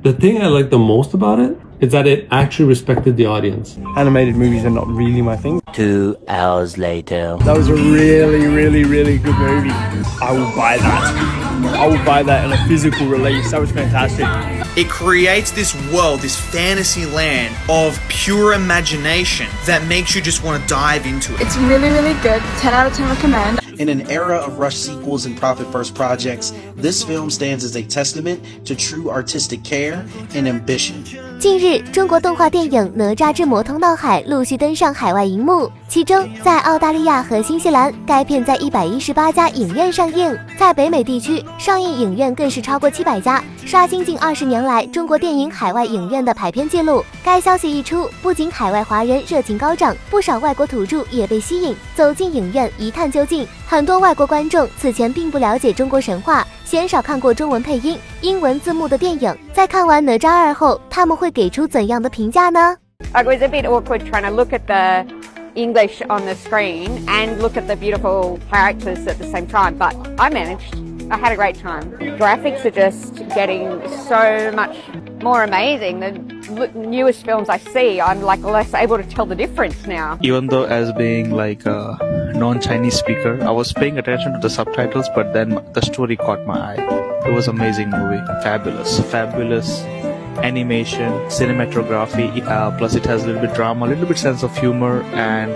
The thing I like the most about it is that it actually respected the audience. Animated movies are not really my thing. 2 hours later. That was a really, really, really good movie. I will buy that. I will buy that in a physical release. That was fantastic. It creates this world, this fantasy land of pure imagination that makes you just want to dive into it. It's really, really good. 10 out of 10 recommend. In an era of rush sequels and profit-first projects, this film stands as a testament to true artistic care and ambition. 近日，中国动画电影《哪吒之魔通闹海》陆续登上海外荧幕，其中在澳大利亚和新西兰，该片在118家影院上映，在北美地区上映影院更是超过700家，刷新近20年来中国电影海外影院的排片记录。该消息一出，不仅海外华人热情高涨，不少外国土著也被吸引，走进影院一探究竟。很多外国观众此前并不了解中国神话，鲜少看过中文配音、英文字幕的电影，在看完《哪吒2》后，他们会给出怎样的评价呢？ It was a bit awkward trying to look at the English on the screen and look at the beautiful characters at the same time, but I managed. I had a great time. Graphics are just getting so much more amazing. The newest films I see, I'm like less able to tell the difference now. Even though as being like a non-Chinese speaker, I was paying attention to the subtitles, but then the story caught my eye. It was an amazing movie. Fabulous animation, cinematography, plus it has a little bit drama, a little bit sense of humor, and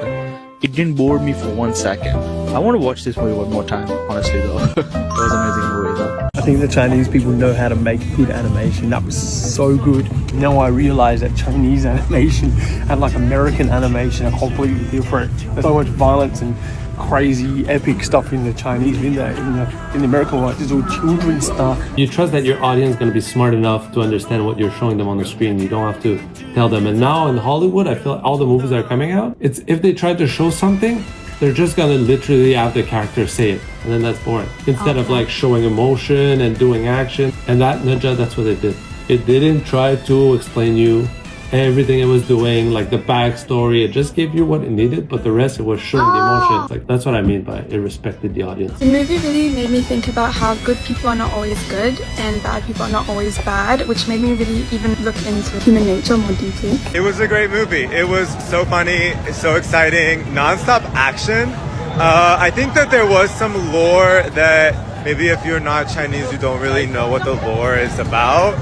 it didn't bore me for 1 second. I want to watch this movie one more time, honestly though. It was an amazing movie though. I think the Chinese people know how to make good animation. That was so good. Now I realize that Chinese animation and like American animation are completely different. There's so much violence and crazy epic stuff in the Chinese, in the American one. It's all children's stuff. You trust that your audience is going to be smart enough to understand what you're showing them on the screen. You don't have to tell them. And now in Hollywood, I feel like all the movies that are coming out, it's if they try to show something, they're just going to literally have the character say it. And then that's boring. Instead of like showing emotion and doing action. And that Ninja, that's what they did. It didn't try to explain you everything it was doing, like the backstory. It just gave you what it needed, but the rest it was showing the emotions. Like that's what I mean by it respected the audience. The movie really made me think about how good people are not always good and bad people are not always bad, which made me really even look into human nature more deeply. It was a great movie. It was so funny, so exciting, non-stop action. I think that there was some lore that maybe if you're not Chinese, you don't really know what the lore is about.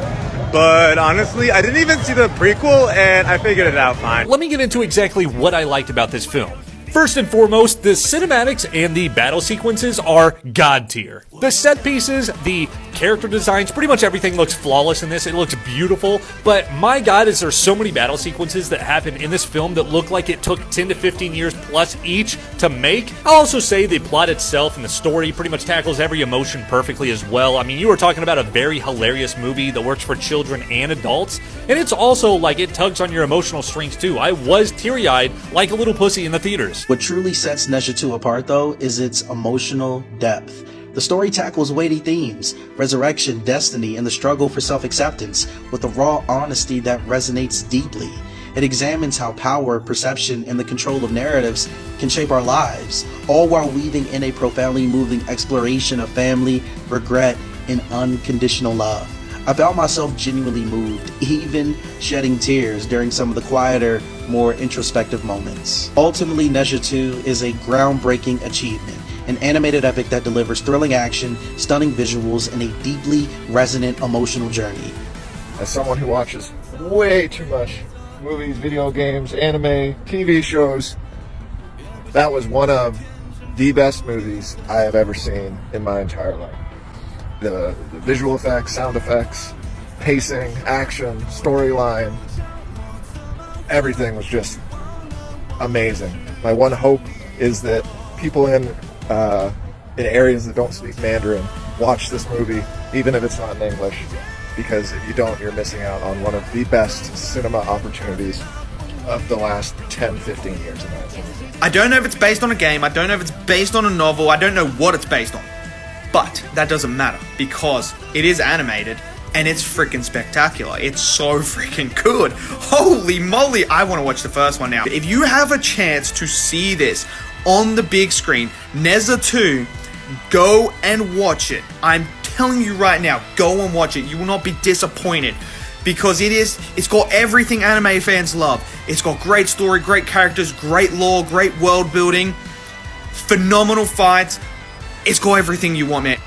But honestly, I didn't even see the prequel and I figured it out fine. Let me get into exactly what I liked about this film. First and foremost, the cinematics and the battle sequences are god tier. The set pieces, the character designs, pretty much everything looks flawless in this. It looks beautiful, but my god, is there so many battle sequences that happen in this film that look like it took 10 to 15 years plus each to make. I'll also say the plot itself and the story pretty much tackles every emotion perfectly as well. I mean, you were talking about a very hilarious movie that works for children and adults, and it's also like it tugs on your emotional strings too. I was teary-eyed like a little pussy in the theaters. What truly sets Naja 2 apart, though, is its emotional depth. The story tackles weighty themes, resurrection, destiny, and the struggle for self-acceptance with a raw honesty that resonates deeply. It examines how power, perception, and the control of narratives can shape our lives, all while weaving in a profoundly moving exploration of family, regret, and unconditional love. I found myself genuinely moved, even shedding tears during some of the quieter, more introspective moments. Ultimately, Naja 2 is a groundbreaking achievement, an animated epic that delivers thrilling action, stunning visuals, and a deeply resonant emotional journey. As someone who watches way too much movies, video games, anime, TV shows, that was one of the best movies I have ever seen in my entire life. The visual effects, sound effects, pacing, action, storyline, everything was just amazing. My one hope is that people in areas that don't speak Mandarin watch this movie, even if it's not in English, because if you don't, you're missing out on one of the best cinema opportunities of the last 10, 15 years in my opinion. I don't know if it's based on a game, I don't know if it's based on a novel, I don't know what it's based on. But that doesn't matter because it is animated and it's freaking spectacular. It's so freaking good. Holy moly, I want to watch the first one now. If you have a chance to see this on the big screen, Naja 2, go and watch it. I'm telling you right now, go and watch it. You will not be disappointed. because it's got everything anime fans love. It's got great story, great characters, great lore, great world building, phenomenal fights. It's got everything you want, man.